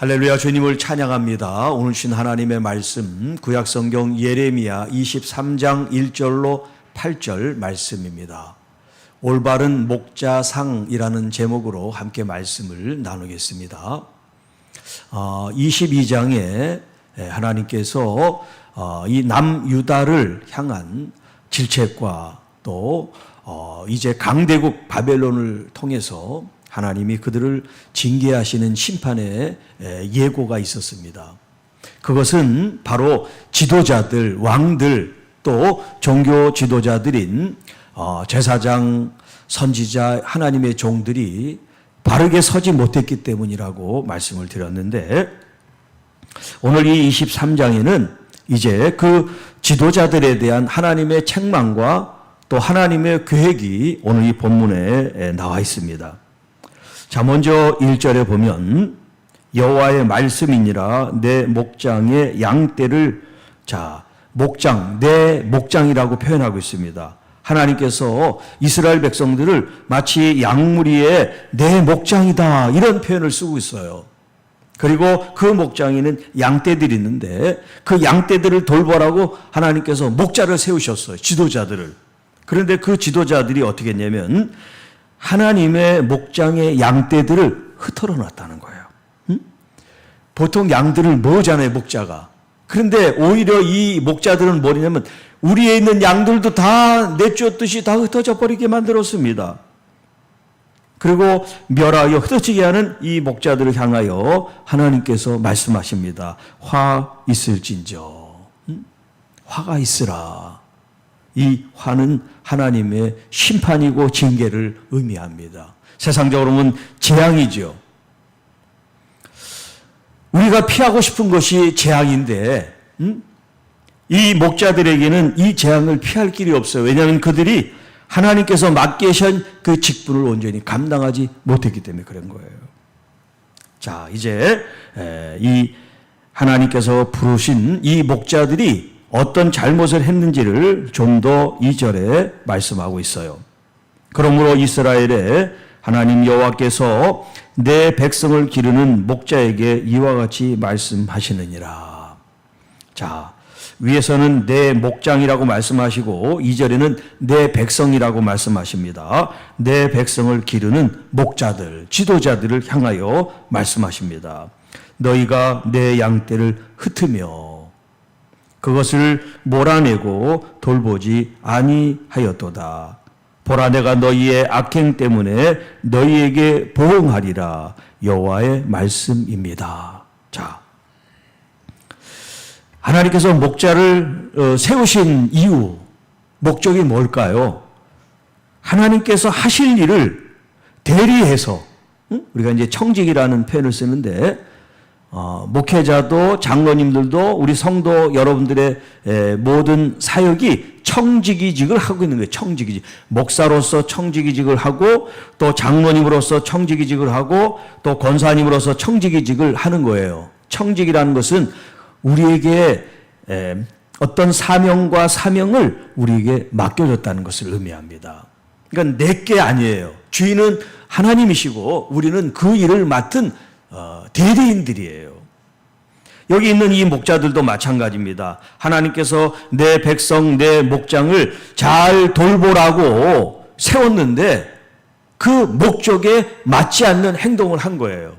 할렐루야, 주님을 찬양합니다. 오늘 신 하나님의 말씀 구약성경 예레미야 23장 1절로 8절 말씀입니다. 올바른 목자상이라는 제목으로 함께 말씀을 나누겠습니다. 22장에 하나님께서 이 남유다를 향한 질책과 또 이제 강대국 바벨론을 통해서 하나님이 그들을 징계하시는 심판의 예고가 있었습니다. 그것은 바로 지도자들, 왕들, 또 종교 지도자들인 제사장, 선지자, 하나님의 종들이 바르게 서지 못했기 때문이라고 말씀을 드렸는데, 오늘 이 23장에는 이제 그 지도자들에 대한 하나님의 책망과 또 하나님의 계획이 오늘 이 본문에 나와 있습니다. 자, 먼저 1절에 보면 여호와의 말씀이니라 내 목장의 양떼를, 자, 목장, 내 목장이라고 표현하고 있습니다. 하나님께서 이스라엘 백성들을 마치 양무리의 내 목장이다 이런 표현을 쓰고 있어요. 그리고 그 목장에는 양떼들이 있는데 그 양떼들을 돌보라고 하나님께서 목자를 세우셨어요. 지도자들을. 그런데 그 지도자들이 어떻게 했냐면 하나님의 목장의 양떼들을 흩어져 놨다는 거예요. 보통 양들을 모으잖아요, 목자가. 그런데 오히려 이 목자들은 뭐냐면 우리에 있는 양들도 다 내쫓듯이 다 흩어져 버리게 만들었습니다. 그리고 멸하여 흩어지게 하는 이 목자들을 향하여 하나님께서 말씀하십니다. 화 있을진저. 화가 있으라. 이 화는 하나님의 심판이고 징계를 의미합니다. 세상적으로 보면 재앙이죠. 우리가 피하고 싶은 것이 재앙인데 이 목자들에게는 이 재앙을 피할 길이 없어요. 왜냐하면 그들이 하나님께서 맡기신 그 직분을 온전히 감당하지 못했기 때문에 그런 거예요. 자, 이제 이 하나님께서 부르신 이 목자들이 어떤 잘못을 했는지를 좀 더 2절에 말씀하고 있어요. 그러므로 이스라엘의 하나님 여호와께서 내 백성을 기르는 목자에게 이와 같이 말씀하시느니라. 자, 위에서는 내 목장이라고 말씀하시고 2절에는 내 백성이라고 말씀하십니다. 내 백성을 기르는 목자들, 지도자들을 향하여 말씀하십니다. 너희가 내 양떼를 흩으며 그것을 몰아내고 돌보지 아니하였도다. 보라, 내가 너희의 악행 때문에 너희에게 보응하리라. 여호와의 말씀입니다. 자, 하나님께서 목자를 세우신 이유, 목적이 뭘까요? 하나님께서 하실 일을 대리해서, 우리가 이제 청직이라는 표현을 쓰는데, 목회자도 장로님들도 우리 성도 여러분들의 모든 사역이 청지기직을 하고 있는 거예요. 청지기직. 목사로서 청지기직을 하고 또 장로님으로서 청지기직을 하고 또 권사님으로서 청지기직을 하는 거예요. 청직이라는 것은 우리에게 어떤 사명과 사명을 우리에게 맡겨줬다는 것을 의미합니다. 그러니까 내게 아니에요. 주인은 하나님이시고 우리는 그 일을 맡은 대리인들이에요. 여기 있는 이 목자들도 마찬가지입니다. 하나님께서 내 백성, 내 목장을 잘 돌보라고 세웠는데 그 목적에 맞지 않는 행동을 한 거예요.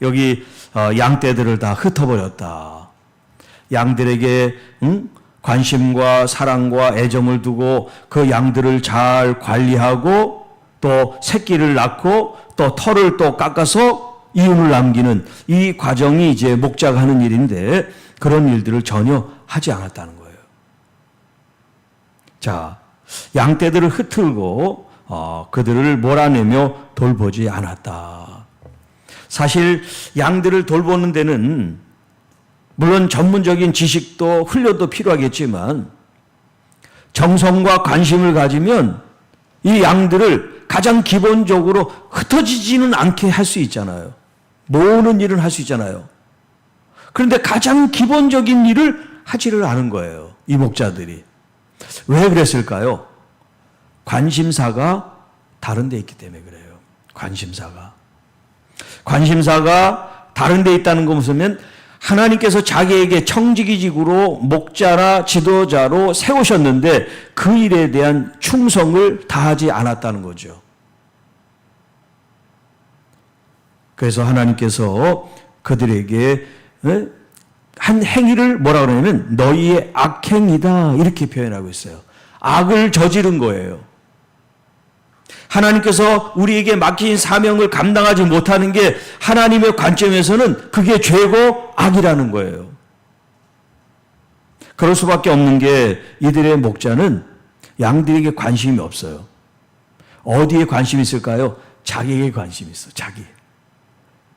여기 양떼들을 다 흩어버렸다. 양들에게 관심과 사랑과 애정을 두고 그 양들을 잘 관리하고 또 새끼를 낳고 또 털을 또 깎아서 이윤을 남기는 이 과정이 이제 목자가 하는 일인데 그런 일들을 전혀 하지 않았다는 거예요. 자, 양떼들을 흩틀고 그들을 몰아내며 돌보지 않았다. 사실 양들을 돌보는 데는 물론 전문적인 지식도 훈련도 필요하겠지만 정성과 관심을 가지면 이 양들을 가장 기본적으로 흩어지지는 않게 할 수 있잖아요. 모으는 일은 할 수 있잖아요. 그런데 가장 기본적인 일을 하지를 않은 거예요. 이 목자들이. 왜 그랬을까요? 관심사가 다른 데 있기 때문에 그래요. 관심사가 다른 데 있다는 거 무슨 하나님께서 자기에게 청지기직으로 목자나 지도자로 세우셨는데 그 일에 대한 충성을 다하지 않았다는 거죠. 그래서 하나님께서 그들에게 한 행위를 뭐라 그러냐면 너희의 악행이다 이렇게 표현하고 있어요. 악을 저지른 거예요. 하나님께서 우리에게 맡긴 사명을 감당하지 못하는 게 하나님의 관점에서는 그게 죄고 악이라는 거예요. 그럴 수밖에 없는 게 이들의 목자는 양들에게 관심이 없어요. 어디에 관심이 있을까요? 자기에게 관심이 있어.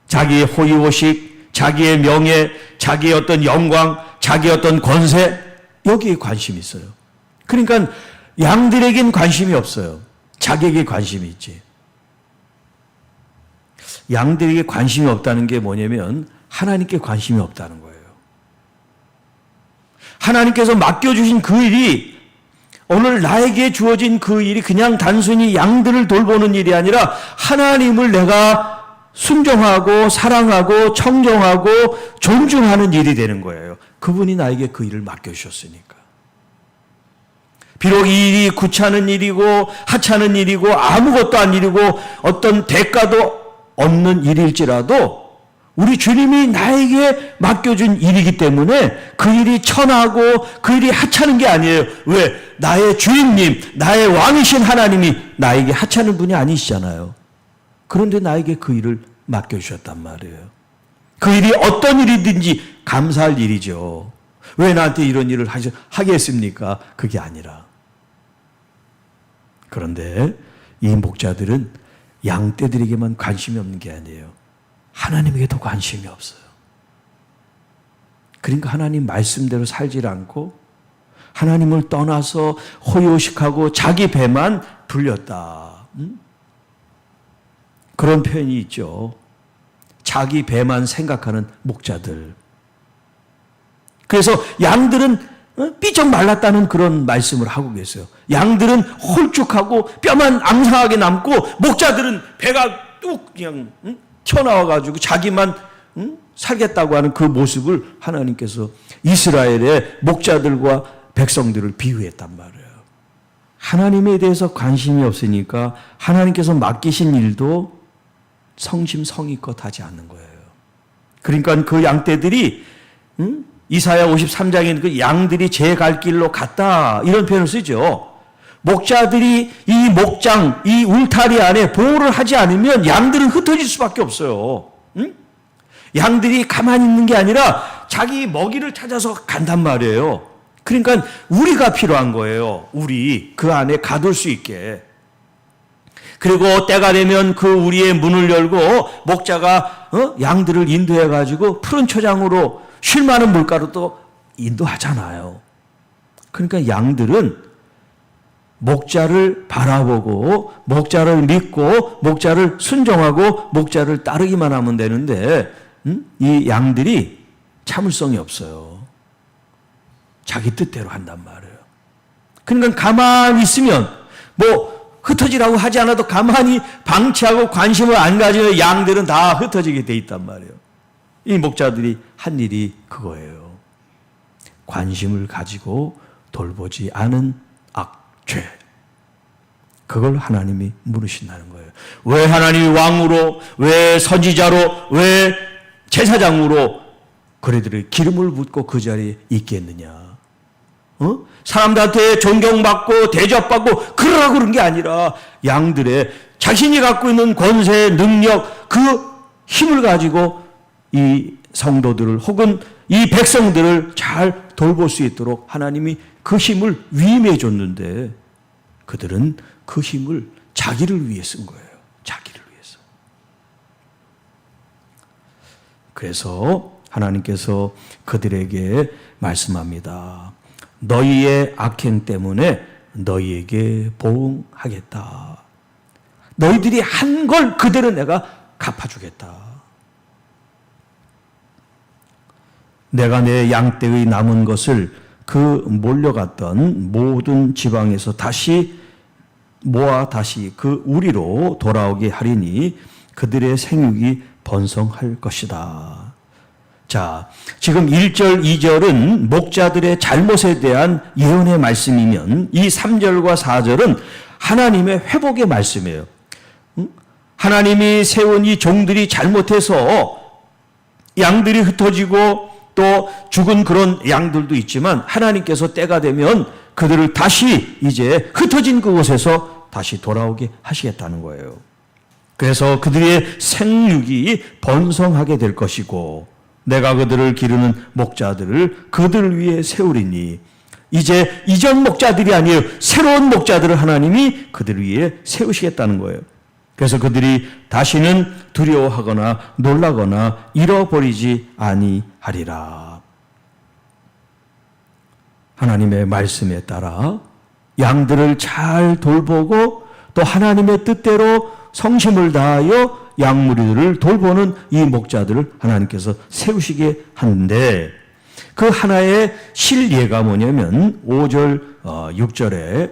자기의 호의호식, 자기의 명예, 자기의 어떤 영광, 자기의 어떤 권세, 여기에 관심이 있어요. 그러니까 양들에겐 관심이 없어요. 자기에게 관심이 있지. 양들에게 관심이 없다는 게 뭐냐면 하나님께 관심이 없다는 거예요. 하나님께서 맡겨주신 그 일이, 오늘 나에게 주어진 그 일이 그냥 단순히 양들을 돌보는 일이 아니라 하나님을 내가 순종하고 사랑하고 청정하고 존중하는 일이 되는 거예요. 그분이 나에게 그 일을 맡겨주셨으니까. 비록 이 일이 구차는 일이고 하찮은 일이고 아무것도 아닌 일이고 어떤 대가도 없는 일일지라도 우리 주님이 나에게 맡겨준 일이기 때문에 그 일이 천하고 그 일이 하찮은 게 아니에요. 왜? 나의 주인님, 나의 왕이신 하나님이 나에게 하찮은 분이 아니시잖아요. 그런데 나에게 그 일을 맡겨주셨단 말이에요. 그 일이 어떤 일이든지 감사할 일이죠. 왜 나한테 이런 일을 하게 했습니까? 그게 아니라. 그런데 이 목자들은 양떼들에게만 관심이 없는 게 아니에요. 하나님에게도 관심이 없어요. 그러니까 하나님 말씀대로 살질 않고 하나님을 떠나서 호의호식하고 자기 배만 불렸다. 그런 표현이 있죠. 자기 배만 생각하는 목자들. 그래서 양들은 삐쩍 말랐다는 그런 말씀을 하고 계세요. 양들은 홀쭉하고 뼈만 앙상하게 남고 목자들은 배가 뚝 그냥 튀어나와가지고 자기만 살겠다고 하는 그 모습을 하나님께서 이스라엘의 목자들과 백성들을 비유했단 말이에요. 하나님에 대해서 관심이 없으니까 하나님께서 맡기신 일도 성심성의껏 하지 않는 거예요. 그러니까 그 양떼들이 이사야 53장에 그 양들이 제 갈 길로 갔다 이런 표현을 쓰죠. 목자들이 이 목장, 이 울타리 안에 보호를 하지 않으면 양들은 흩어질 수밖에 없어요. 양들이 가만히 있는 게 아니라 자기 먹이를 찾아서 간단 말이에요. 그러니까 우리가 필요한 거예요. 우리 그 안에 가둘 수 있게. 그리고 때가 되면 그 우리의 문을 열고 목자가 양들을 인도해 가지고 푸른 초장으로 쉴 만한 물가로 또 인도하잖아요. 그러니까 양들은 목자를 바라보고 목자를 믿고 목자를 순종하고 목자를 따르기만 하면 되는데 이 양들이 참을성이 없어요. 자기 뜻대로 한단 말이에요. 그러니까 가만히 있으면 흩어지라고 하지 않아도 가만히 방치하고 관심을 안 가지면 양들은 다 흩어지게 돼 있단 말이에요. 이 목자들이 한 일이 그거예요. 관심을 가지고 돌보지 않은 악죄. 그걸 하나님이 물으신다는 거예요. 왜 하나님이 왕으로, 왜 선지자로, 왜 제사장으로 그들의 기름을 붓고 그 자리에 있겠느냐. 사람들한테 존경받고 대접받고 그러라고 그런 게 아니라 양들의 자신이 갖고 있는 권세, 능력, 그 힘을 가지고 이 성도들을 혹은 이 백성들을 잘 돌볼 수 있도록 하나님이 그 힘을 위임해 줬는데 그들은 그 힘을 자기를 위해 쓴 거예요. 자기를 위해서. 그래서 하나님께서 그들에게 말씀합니다. 너희의 악행 때문에 너희에게 보응하겠다. 너희들이 한 걸 그대로 내가 갚아주겠다. 내가 내 양떼의 남은 것을 그 몰려갔던 모든 지방에서 다시 모아 다시 그 우리로 돌아오게 하리니 그들의 생육이 번성할 것이다. 자, 지금 1절, 2절은 목자들의 잘못에 대한 예언의 말씀이면 이 3절과 4절은 하나님의 회복의 말씀이에요. 하나님이 세운 이 종들이 잘못해서 양들이 흩어지고 또 죽은 그런 양들도 있지만 하나님께서 때가 되면 그들을 다시 이제 흩어진 그곳에서 다시 돌아오게 하시겠다는 거예요. 그래서 그들의 생육이 번성하게 될 것이고 내가 그들을 기르는 목자들을 그들을 위해 세우리니 이제 이전 목자들이 아니에요. 새로운 목자들을 하나님이 그들을 위해 세우시겠다는 거예요. 그래서 그들이 다시는 두려워하거나 놀라거나 잃어버리지 아니하리라. 하나님의 말씀에 따라 양들을 잘 돌보고 또 하나님의 뜻대로 성심을 다하여 양무리들을 돌보는 이 목자들을 하나님께서 세우시게 하는데 그 하나의 실예가 뭐냐면 5절, 6절에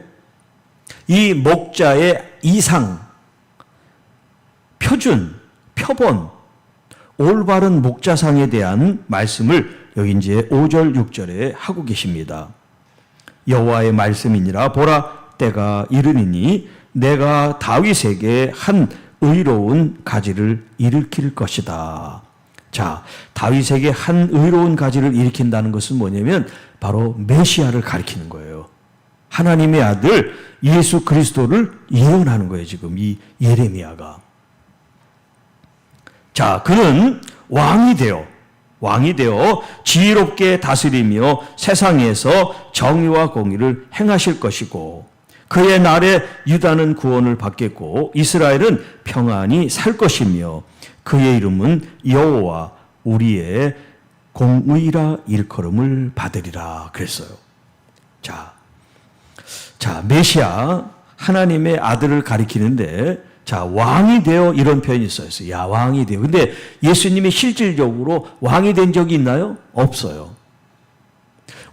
이 목자의 이상, 표준, 표본, 올바른 목자상에 대한 말씀을 여기 이제 5절, 6절에 하고 계십니다. 여호와의 말씀이니라 보라 때가 이르니니 내가 다윗에게 한 의로운 가지를 일으킬 것이다. 자, 다윗에게 한 의로운 가지를 일으킨다는 것은 뭐냐면 바로 메시아를 가리키는 거예요. 하나님의 아들 예수 그리스도를 예언하는 거예요. 지금 이 예레미야가. 자, 그는 왕이 되어 지혜롭게 다스리며 세상에서 정의와 공의를 행하실 것이고 그의 날에 유다는 구원을 받겠고 이스라엘은 평안히 살 것이며 그의 이름은 여호와 우리의 공의라 일컬음을 받으리라 그랬어요. 자, 메시아 하나님의 아들을 가리키는데 자, 왕이 되어 이런 표현이 있어요. 야, 왕이 되어. 근데 예수님이 실질적으로 왕이 된 적이 있나요? 없어요.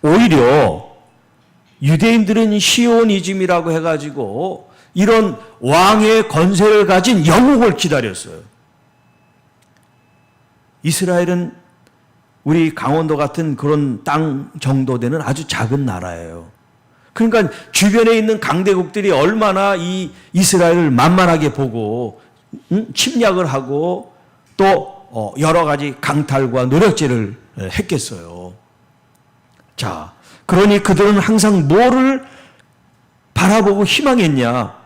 오히려 유대인들은 시오니즘이라고 해가지고 이런 왕의 권세를 가진 영국을 기다렸어요. 이스라엘은 우리 강원도 같은 그런 땅 정도 되는 아주 작은 나라예요. 그러니까 주변에 있는 강대국들이 얼마나 이 이스라엘을 만만하게 보고 침략을 하고 또 여러 가지 강탈과 노력질을 했겠어요. 자, 그러니 그들은 항상 뭐를 바라보고 희망했냐?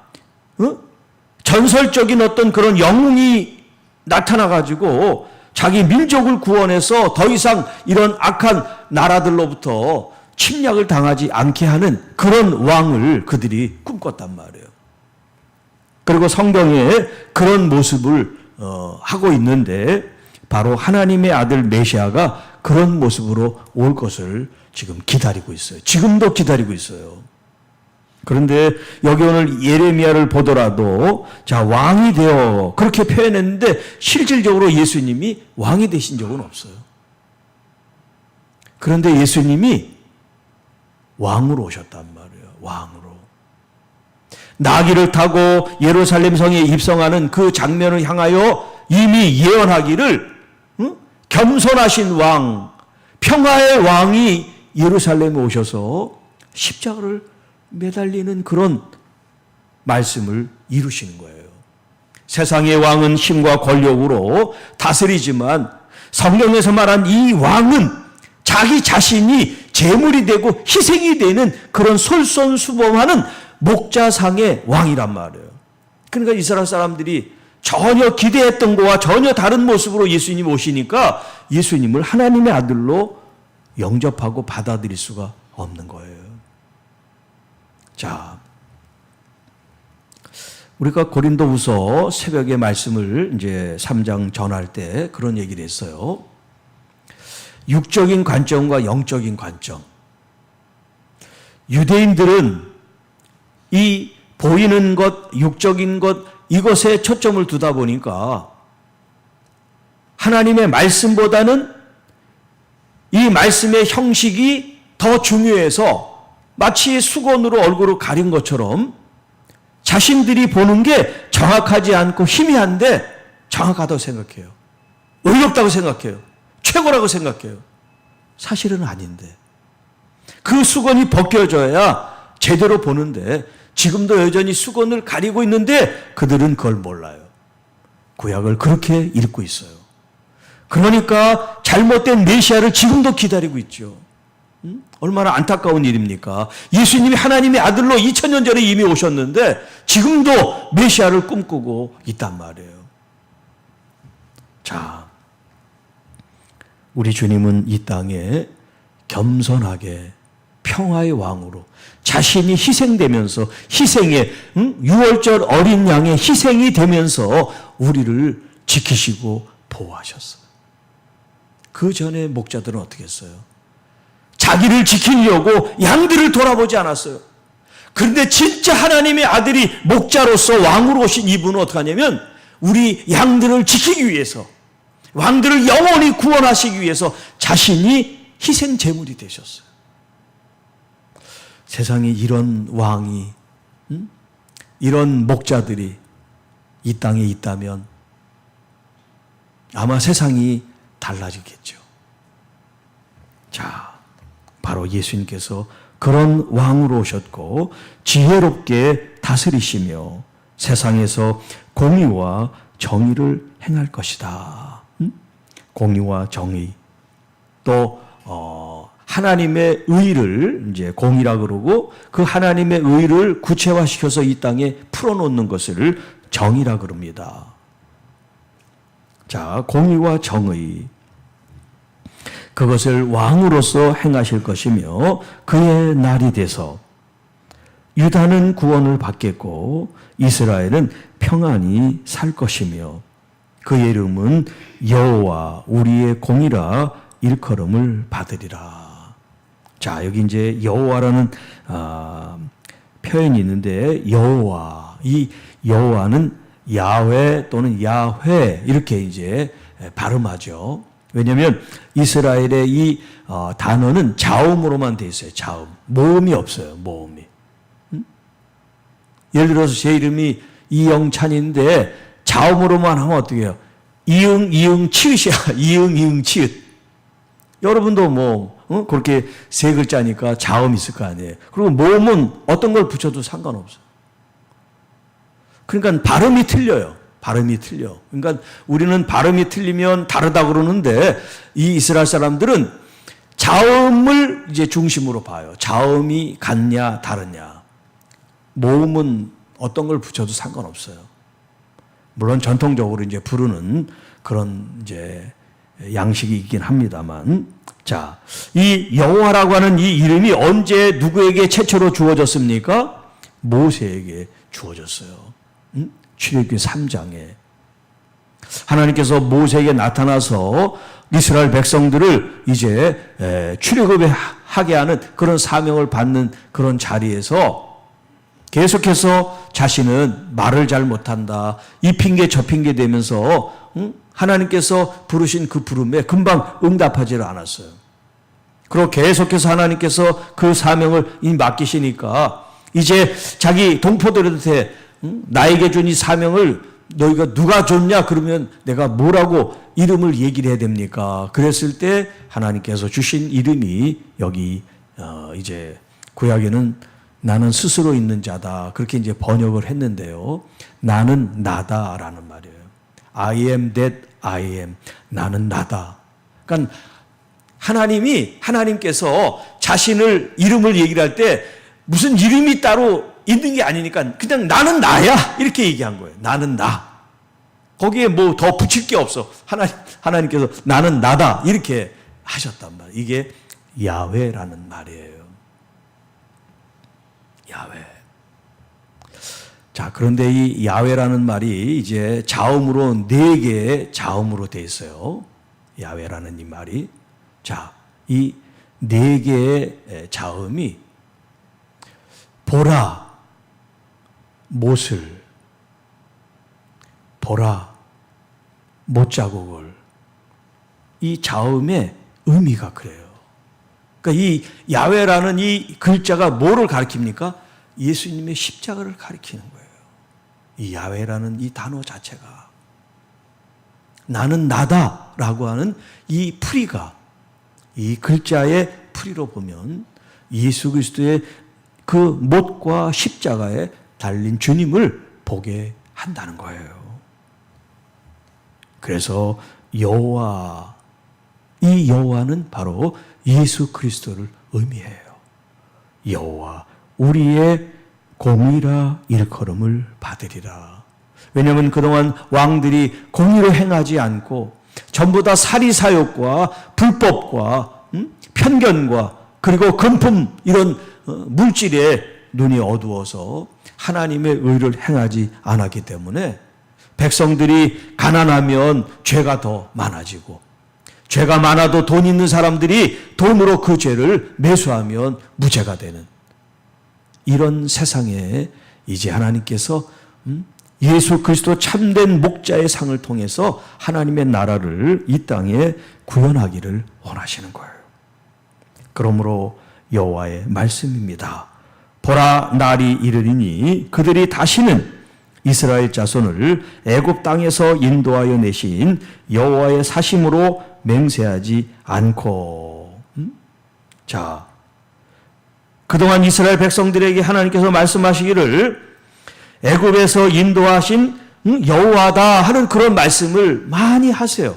전설적인 어떤 그런 영웅이 나타나가지고 자기 민족을 구원해서 더 이상 이런 악한 나라들로부터 침략을 당하지 않게 하는 그런 왕을 그들이 꿈꿨단 말이에요. 그리고 성경에 그런 모습을 하고 있는데 바로 하나님의 아들 메시아가 그런 모습으로 올 것을 지금 기다리고 있어요. 지금도 기다리고 있어요. 그런데 여기 오늘 예레미야를 보더라도 자, 왕이 되어 그렇게 표현했는데 실질적으로 예수님이 왕이 되신 적은 없어요. 그런데 예수님이 왕으로 오셨단 말이에요. 왕으로. 나귀를 타고 예루살렘 성에 입성하는 그 장면을 향하여 이미 예언하기를 겸손하신 왕, 평화의 왕이 예루살렘에 오셔서 십자가를 매달리는 그런 말씀을 이루시는 거예요. 세상의 왕은 힘과 권력으로 다스리지만 성경에서 말한 이 왕은 자기 자신이 제물이 되고 희생이 되는 그런 솔선수범하는 목자상의 왕이란 말이에요. 그러니까 이스라엘 사람들이 전혀 기대했던 것과 전혀 다른 모습으로 예수님 오시니까 예수님을 하나님의 아들로 영접하고 받아들일 수가 없는 거예요. 자, 우리가 고린도후서 새벽에 말씀을 이제 3장 전할 때 그런 얘기를 했어요. 육적인 관점과 영적인 관점. 유대인들은 이 보이는 것, 육적인 것, 이것에 초점을 두다 보니까 하나님의 말씀보다는 이 말씀의 형식이 더 중요해서 마치 수건으로 얼굴을 가린 것처럼 자신들이 보는 게 정확하지 않고 희미한데 정확하다고 생각해요. 의롭다고 생각해요. 최고라고 생각해요. 사실은 아닌데. 그 수건이 벗겨져야 제대로 보는데 지금도 여전히 수건을 가리고 있는데 그들은 그걸 몰라요. 구약을 그렇게 읽고 있어요. 그러니까 잘못된 메시아를 지금도 기다리고 있죠. 얼마나 안타까운 일입니까? 예수님이 하나님의 아들로 2000년 전에 이미 오셨는데 지금도 메시아를 꿈꾸고 있단 말이에요. 자, 우리 주님은 이 땅에 겸손하게 평화의 왕으로 자신이 희생되면서 희생의 유월절 어린 양의 희생이 되면서 우리를 지키시고 보호하셨어요. 그 전에 목자들은 어떻게 했어요? 자기를 지키려고 양들을 돌아보지 않았어요. 그런데 진짜 하나님의 아들이 목자로서 왕으로 오신 이분은 어떻게 하냐면 우리 양들을 지키기 위해서 왕들을 영원히 구원하시기 위해서 자신이 희생 제물이 되셨어요. 세상에 이런 왕이 이런 목자들이 이 땅에 있다면 아마 세상이 달라지겠죠. 자, 바로 예수님께서 그런 왕으로 오셨고 지혜롭게 다스리시며 세상에서 공의와 정의를 행할 것이다. 공의와 정의 또 하나님의 의를 이제 공의라 그러고 그 하나님의 의를 구체화시켜서 이 땅에 풀어놓는 것을 정의라 그럽니다. 자, 공의와 정의 그것을 왕으로서 행하실 것이며 그의 날이 돼서 유다는 구원을 받겠고 이스라엘은 평안히 살 것이며 그의 이름은 여호와 우리의 공이라 일컬음을 받으리라. 자, 여기 이제 여호와라는 표현이 있는데 여호와, 이 여호와는 야훼 또는 야훼 이렇게 이제 발음하죠. 왜냐하면 이스라엘의 이 단어는 자음으로만 돼 있어요. 자음. 모음이 없어요. 모음이. 예를 들어서 제 이름이 이영찬인데 자음으로만 하면 어떻게 해요? 이응, 이응, 치읓이야. 이응, 이응, 치읓. 여러분도 뭐 그렇게 세 글자니까 자음이 있을 거 아니에요. 그리고 모음은 어떤 걸 붙여도 상관없어요. 그러니까 발음이 틀려요. 발음이 틀려. 그러니까 우리는 발음이 틀리면 다르다 그러는데 이 이스라엘 사람들은 자음을 이제 중심으로 봐요. 자음이 같냐 다르냐. 모음은 어떤 걸 붙여도 상관없어요. 물론 전통적으로 이제 부르는 그런 이제 양식이 있긴 합니다만, 자, 이 여호와라고 하는 이 이름이 언제 누구에게 최초로 주어졌습니까? 모세에게 주어졌어요. 출애굽기 3장에 하나님께서 모세에게 나타나서 이스라엘 백성들을 이제 출애굽하게 하는 그런 사명을 받는 그런 자리에서 계속해서 자신은 말을 잘 못한다. 이 핑계 저 핑계 대면서 하나님께서 부르신 그 부름에 금방 응답하지를 않았어요. 그리고 계속해서 하나님께서 그 사명을 맡기시니까 이제 자기 동포들한테 나에게 준 이 사명을 너희가 누가 줬냐? 그러면 내가 뭐라고 이름을 얘기를 해야 됩니까? 그랬을 때 하나님께서 주신 이름이 여기 이제 구약에는 나는 스스로 있는 자다. 그렇게 이제 번역을 했는데요. 나는 나다라는 말이에요. I am that I am. 나는 나다. 그러니까 하나님께서 자신을 이름을 얘기를 할 때 무슨 이름이 따로 있는 게 아니니까 그냥 나는 나야 이렇게 얘기한 거예요. 나는 나. 거기에 뭐 더 붙일 게 없어. 하나님께서 나는 나다 이렇게 하셨단 말이에요. 이게 야훼라는 말이에요. 야훼. 자, 그런데 이 야훼라는 말이 이제 자음으로 4개의 자음으로 돼 있어요. 야훼라는 이 말이. 자, 이 4개의 자음이 보라, 못을, 보라, 못자국을. 이 자음의 의미가 그래요. 그러니까 이 야훼라는 이 글자가 뭐를 가리킵니까? 예수님의 십자가를 가리키는 거예요. 이 야훼라는 이 단어 자체가. 나는 나다라고 하는 이 풀이가, 이 글자의 풀이로 보면 예수 그리스도의 그 못과 십자가에 달린 주님을 보게 한다는 거예요. 그래서 여호와, 이 여호와는 바로 예수 그리스도를 의미해요. 여호와 우리의 공의라 일컬음을 받으리라. 왜냐하면 그동안 왕들이 공의를 행하지 않고 전부 다 사리사욕과 불법과 편견과 그리고 금품 이런 물질에 눈이 어두워서 하나님의 의를 행하지 않았기 때문에 백성들이 가난하면 죄가 더 많아지고, 죄가 많아도 돈 있는 사람들이 돈으로 그 죄를 매수하면 무죄가 되는 이런 세상에 이제 하나님께서 예수 그리스도 참된 목자의 상을 통해서 하나님의 나라를 이 땅에 구현하기를 원하시는 거예요. 그러므로 여호와의 말씀입니다. 보라, 날이 이르리니 그들이 다시는 이스라엘 자손을 애굽 땅에서 인도하여 내신 여호와의 사심으로 맹세하지 않고. 자, 그동안 이스라엘 백성들에게 하나님께서 말씀하시기를 애굽에서 인도하신 여호와다 하는 그런 말씀을 많이 하세요.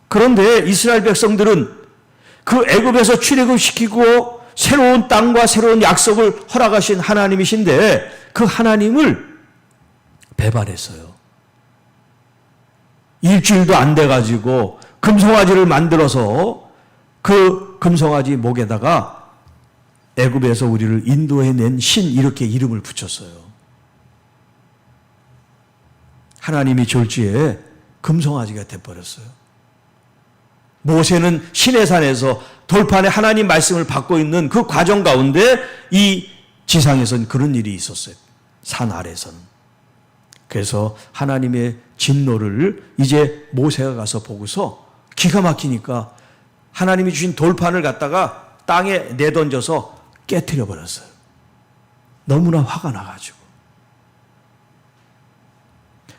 그런데 이스라엘 백성들은 그 애굽에서 출애굽시키고 새로운 땅과 새로운 약속을 허락하신 하나님이신데 그 하나님을 배반했어요. 일주일도 안 돼가지고 금송아지를 만들어서 그 금송아지 목에다가 애굽에서 우리를 인도해낸 신 이렇게 이름을 붙였어요. 하나님이 졸지에 금송아지가 돼버렸어요. 모세는 시내산에서 돌판에 하나님 말씀을 받고 있는 그 과정 가운데 이 지상에선 그런 일이 있었어요. 산 아래서는. 그래서 하나님의 진노를 이제 모세가 가서 보고서 기가 막히니까 하나님이 주신 돌판을 갖다가 땅에 내던져서 깨트려 버렸어요. 너무나 화가 나가지고.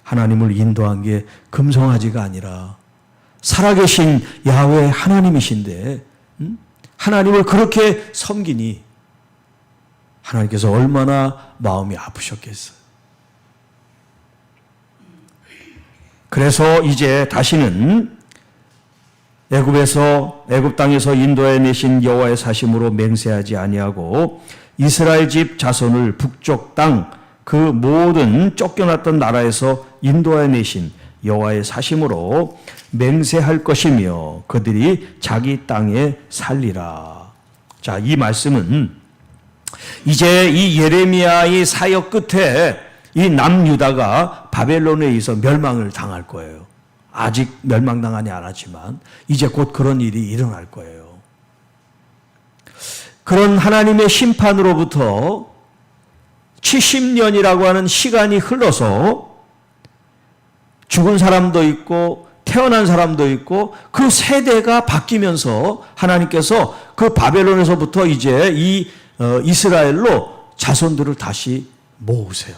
하나님을 인도한 게 금송아지가 아니라 살아계신 야훼 하나님이신데 하나님을 그렇게 섬기니 하나님께서 얼마나 마음이 아프셨겠어요. 그래서 이제 다시는 애굽 땅에서 인도해 내신 여호와의 사심으로 맹세하지 아니하고 이스라엘 집 자손을 북쪽 땅 그 모든 쫓겨났던 나라에서 인도해 내신 여호와의 사심으로 맹세할 것이며 그들이 자기 땅에 살리라. 자, 이 말씀은 이제 이 예레미야의 사역 끝에 이 남유다가 바벨론에 의해서 멸망을 당할 거예요. 아직 멸망당하지 않았지만 이제 곧 그런 일이 일어날 거예요. 그런 하나님의 심판으로부터 70년이라고 하는 시간이 흘러서 죽은 사람도 있고 태어난 사람도 있고 그 세대가 바뀌면서 하나님께서 그 바벨론에서부터 이제 이 이스라엘로 자손들을 다시 모으세요.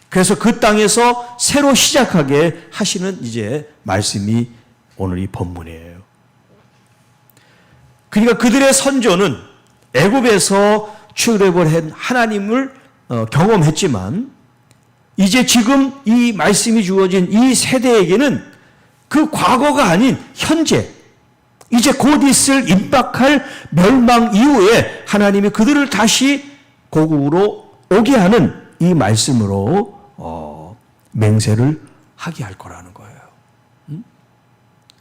그래서 그 땅에서 새로 시작하게 하시는 이제 말씀이 오늘 이 본문이에요. 그러니까 그들의 선조는 애굽에서 출애굽을 한 하나님을 경험했지만 이제 지금 이 말씀이 주어진 이 세대에게는 그 과거가 아닌 현재, 이제 곧 있을 임박할 멸망 이후에 하나님이 그들을 다시 고국으로 오게 하는 이 말씀으로 맹세를 하게 할 거라는 거예요.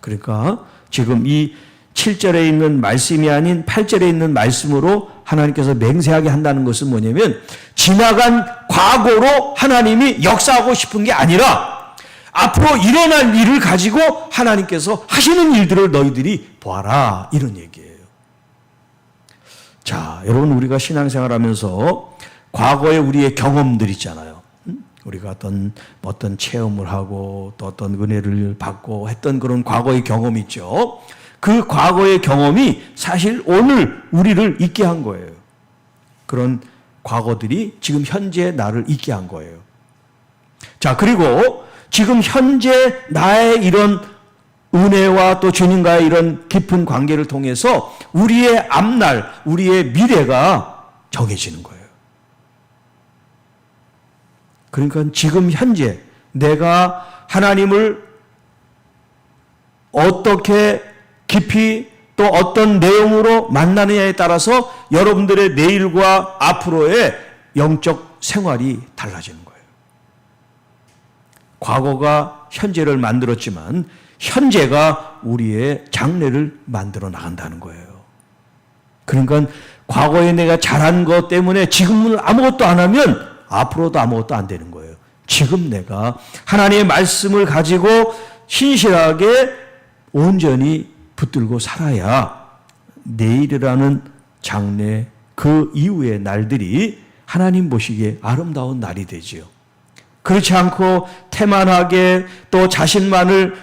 그러니까 지금 이 7절에 있는 말씀이 아닌 8절에 있는 말씀으로 하나님께서 맹세하게 한다는 것은 뭐냐면 지나간 과거로 하나님이 역사하고 싶은 게 아니라 앞으로 일어날 일을 가지고 하나님께서 하시는 일들을 너희들이 보아라, 이런 얘기예요. 자, 여러분, 우리가 신앙생활하면서 과거에 우리의 경험들 있잖아요. 우리가 어떤 체험을 하고 또 어떤 은혜를 받고 했던 그런 과거의 경험이 있죠. 그 과거의 경험이 사실 오늘 우리를 있게 한 거예요. 그런 과거들이 지금 현재 나를 있게 한 거예요. 자, 그리고 지금 현재 나의 이런 은혜와 또 주님과의 이런 깊은 관계를 통해서 우리의 앞날, 우리의 미래가 정해지는 거예요. 그러니까 지금 현재 내가 하나님을 어떻게 깊이 또 어떤 내용으로 만나느냐에 따라서 여러분들의 내일과 앞으로의 영적 생활이 달라지는 거예요. 과거가 현재를 만들었지만 현재가 우리의 장래를 만들어 나간다는 거예요. 그러니까 과거에 내가 잘한 것 때문에 지금은 아무것도 안 하면 앞으로도 아무것도 안 되는 거예요. 지금 내가 하나님의 말씀을 가지고 신실하게 온전히 붙들고 살아야 내일이라는 장래 그 이후의 날들이 하나님 보시기에 아름다운 날이 되지요. 그렇지 않고 태만하게 또 자신만을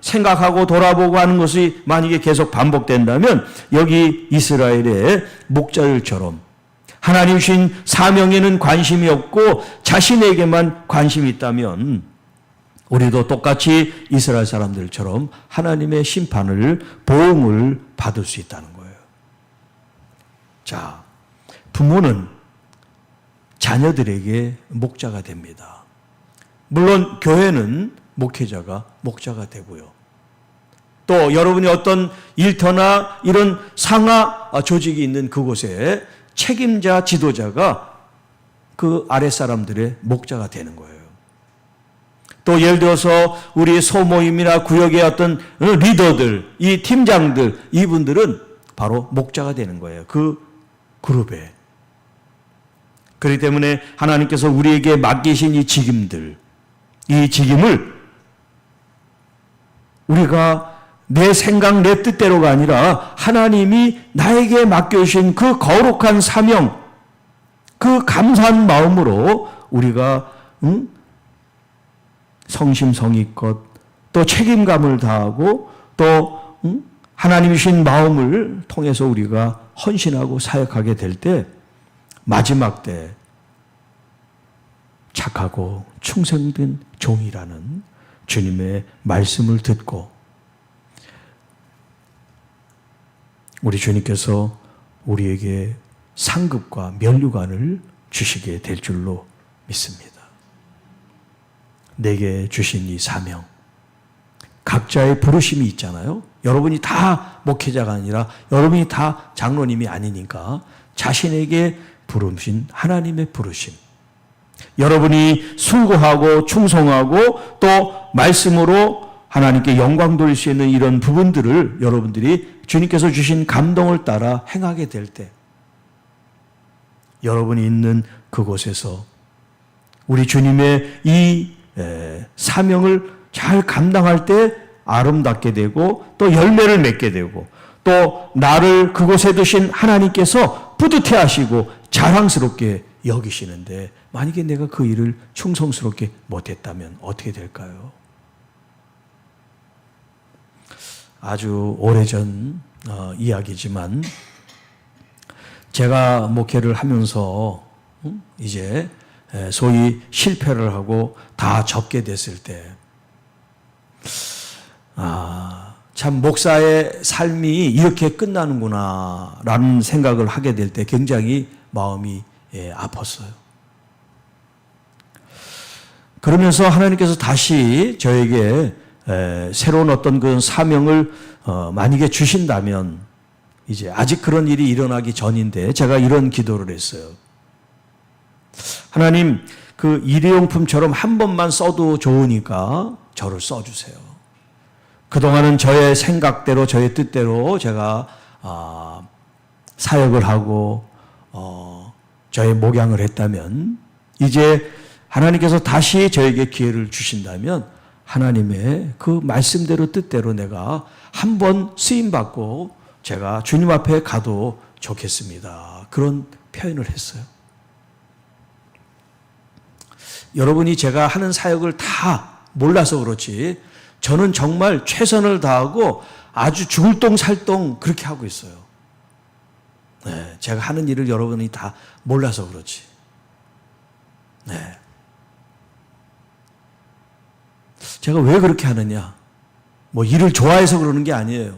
생각하고 돌아보고 하는 것이 만약에 계속 반복된다면 여기 이스라엘의 목자들처럼 하나님 주신 사명에는 관심이 없고 자신에게만 관심이 있다면 우리도 똑같이 이스라엘 사람들처럼 하나님의 심판을 보응을 받을 수 있다는 거예요. 자, 부모는 자녀들에게 목자가 됩니다. 물론 교회는 목회자가 목자가 되고요. 또 여러분이 어떤 일터나 이런 상하 조직이 있는 그곳에 책임자 지도자가 그 아랫사람들의 목자가 되는 거예요. 또 예를 들어서 우리 소모임이나 구역의 어떤 리더들, 이 팀장들, 이분들은 바로 목자가 되는 거예요. 그 그룹에. 그렇기 때문에 하나님께서 우리에게 맡기신 이 직임들, 이 직임을 우리가 내 생각, 내 뜻대로가 아니라 하나님이 나에게 맡겨주신 그 거룩한 사명, 그 감사한 마음으로 우리가 성심성의껏 또 책임감을 다하고 또 하나님이 주신 마음을 통해서 우리가 헌신하고 사역하게 될 때 마지막 때 착하고 충성된 종이라는 주님의 말씀을 듣고 우리 주님께서 우리에게 상급과 면류관을 주시게 될 줄로 믿습니다. 내게 주신 이 사명, 각자의 부르심이 있잖아요. 여러분이 다 목회자가 아니라 여러분이 다 장로님이 아니니까 자신에게 부르신 하나님의 부르심, 여러분이 수고하고 충성하고 또 말씀으로 하나님께 영광 돌릴 수 있는 이런 부분들을 여러분들이 주님께서 주신 감동을 따라 행하게 될 때 여러분이 있는 그곳에서 우리 주님의 이 사명을 잘 감당할 때 아름답게 되고 또 열매를 맺게 되고 또 나를 그곳에 두신 하나님께서 뿌듯해 하시고 자랑스럽게 여기시는데 만약에 내가 그 일을 충성스럽게 못했다면 어떻게 될까요? 아주 오래전 이야기지만 제가 목회를 하면서 이제 소위 실패를 하고 다 접게 됐을 때 참 목사의 삶이 이렇게 끝나는구나 라는 생각을 하게 될 때 굉장히 마음이 아팠어요. 그러면서 하나님께서 다시 저에게 새로운 어떤 그 사명을 만약에 주신다면 이제 아직 그런 일이 일어나기 전인데 제가 이런 기도를 했어요. 하나님, 그 일회용품처럼 한 번만 써도 좋으니까 저를 써주세요. 그동안은 저의 생각대로 저의 뜻대로 제가 사역을 하고 저의 목양을 했다면 이제 하나님께서 다시 저에게 기회를 주신다면 하나님의 그 말씀대로 뜻대로 내가 한 번 쓰임받고 제가 주님 앞에 가도 좋겠습니다. 그런 표현을 했어요. 여러분이 제가 하는 사역을 다 몰라서 그렇지 저는 정말 최선을 다하고 아주 죽을 똥 살 똥 그렇게 하고 있어요. 네, 제가 하는 일을 여러분이 다 몰라서 그렇지. 네. 제가 왜 그렇게 하느냐? 뭐 일을 좋아해서 그러는 게 아니에요.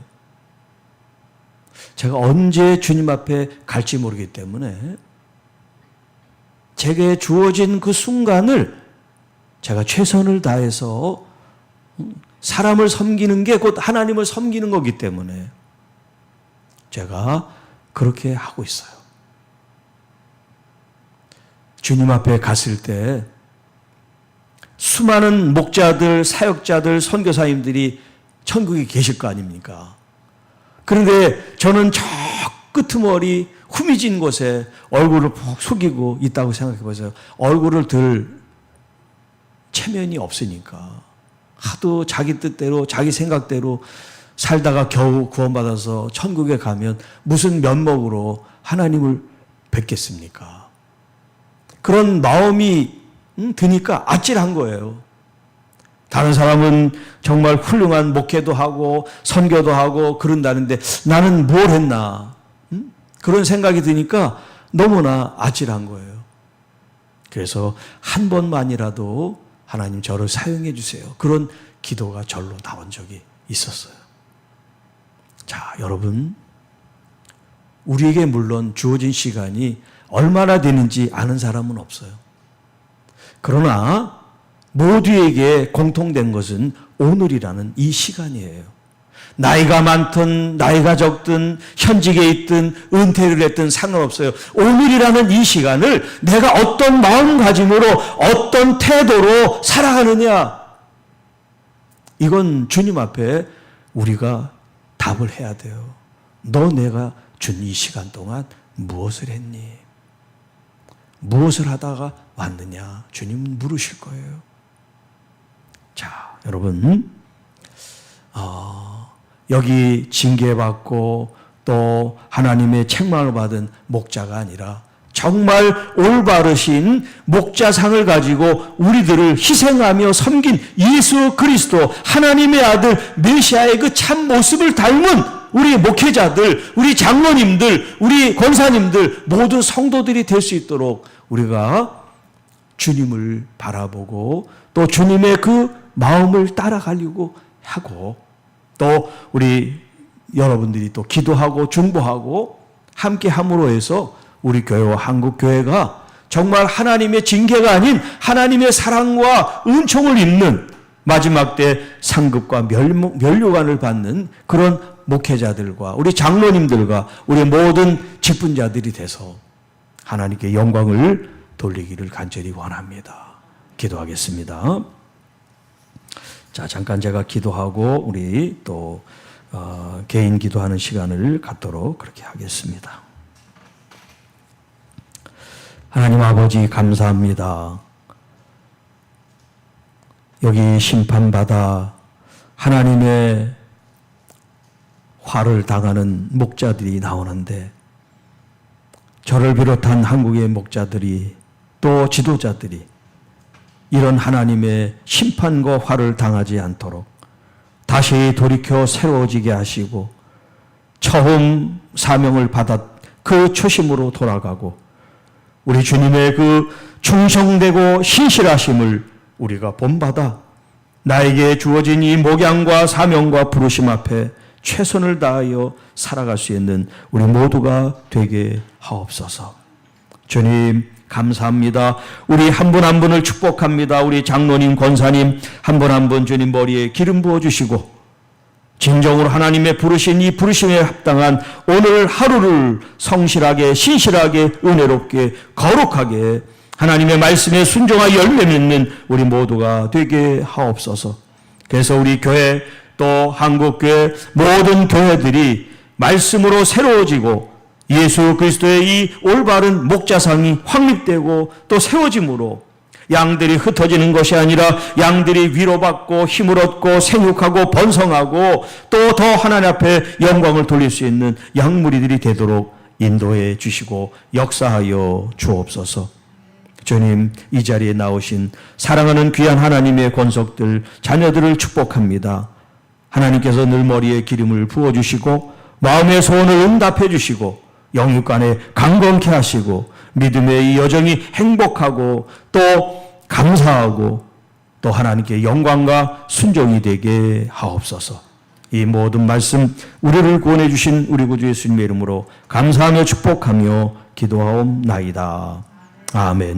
제가 언제 주님 앞에 갈지 모르기 때문에 제게 주어진 그 순간을 제가 최선을 다해서 사람을 섬기는 게 곧 하나님을 섬기는 거기 때문에 제가 그렇게 하고 있어요. 주님 앞에 갔을 때 수많은 목자들, 사역자들, 선교사님들이 천국에 계실 거 아닙니까? 그런데 저는 저 끄트머리 후미진 곳에 얼굴을 푹 숙이고 있다고 생각해 보세요. 얼굴을 들 체면이 없으니까 하도 자기 뜻대로 자기 생각대로 살다가 겨우 구원받아서 천국에 가면 무슨 면목으로 하나님을 뵙겠습니까? 그런 마음이 드니까 아찔한 거예요. 다른 사람은 정말 훌륭한 목회도 하고 선교도 하고 그런다는데 나는 뭘 했나? 그런 생각이 드니까 너무나 아찔한 거예요. 그래서 한 번만이라도 하나님 저를 사용해 주세요. 그런 기도가 절로 나온 적이 있었어요. 자, 여러분, 우리에게 물론 주어진 시간이 얼마나 되는지 아는 사람은 없어요. 그러나 모두에게 공통된 것은 오늘이라는 이 시간이에요. 나이가 많든 나이가 적든 현직에 있든 은퇴를 했든 상관없어요. 오늘이라는 이 시간을 내가 어떤 마음가짐으로 어떤 태도로 살아가느냐, 이건 주님 앞에 우리가 답을 해야 돼요. 너 내가 준 이 시간 동안 무엇을 했니? 무엇을 하다가 왔느냐? 주님은 물으실 거예요. 자, 여러분, 여기 징계받고 또 하나님의 책망을 받은 목자가 아니라 정말 올바르신 목자상을 가지고 우리들을 희생하며 섬긴 예수 그리스도 하나님의 아들 메시아의 그 참 모습을 닮은 우리 목회자들, 우리 장로님들, 우리 권사님들, 모든 성도들이 될 수 있도록 우리가 주님을 바라보고 또 주님의 그 마음을 따라가려고 하고 또 우리 여러분들이 또 기도하고 중보하고 함께 함으로 해서 우리 교회와 한국교회가 정말 하나님의 징계가 아닌 하나님의 사랑과 은총을 입는 마지막 때 상급과 면류관을 받는 그런 목회자들과 우리 장로님들과 우리 모든 직분자들이 돼서 하나님께 영광을 돌리기를 간절히 원합니다. 기도하겠습니다. 자, 잠깐 제가 기도하고 우리 또 개인 기도하는 시간을 갖도록 그렇게 하겠습니다. 하나님 아버지 감사합니다. 여기 심판받아 하나님의 화를 당하는 목자들이 나오는데 저를 비롯한 한국의 목자들이 또 지도자들이 이런 하나님의 심판과 화를 당하지 않도록 다시 돌이켜 새로워지게 하시고 처음 사명을 받아 그 초심으로 돌아가고 우리 주님의 그 충성되고 신실하심을 우리가 본받아 나에게 주어진 이 목양과 사명과 부르심 앞에 최선을 다하여 살아갈 수 있는 우리 모두가 되게 하옵소서. 주님 감사합니다. 우리 한 분 한 분을 축복합니다. 우리 장로님, 권사님 한 분 한 분 주님 머리에 기름 부어주시고 진정으로 하나님의 부르신 이 부르심에 합당한 오늘 하루를 성실하게 신실하게 은혜롭게 거룩하게 하나님의 말씀에 순종하여 열매 맺는 우리 모두가 되게 하옵소서. 그래서 우리 교회 또 한국교회 모든 교회들이 말씀으로 새로워지고 예수 그리스도의 이 올바른 목자상이 확립되고 또 세워짐으로 양들이 흩어지는 것이 아니라 양들이 위로받고 힘을 얻고 생육하고 번성하고 또 더 하나님 앞에 영광을 돌릴 수 있는 양무리들이 되도록 인도해 주시고 역사하여 주옵소서. 주님, 이 자리에 나오신 사랑하는 귀한 하나님의 권속들 자녀들을 축복합니다. 하나님께서 늘 머리에 기름을 부어주시고 마음의 소원을 응답해 주시고 영육간에 강건케 하시고 믿음의 이 여정이 행복하고 또 감사하고 또 또 하나님께 영광과 순종이 되게 하옵소서. 이 모든 말씀 우리를 구원해 주신 우리 구주 예수님의 이름으로 감사하며 축복하며 기도하옵나이다. 아멘.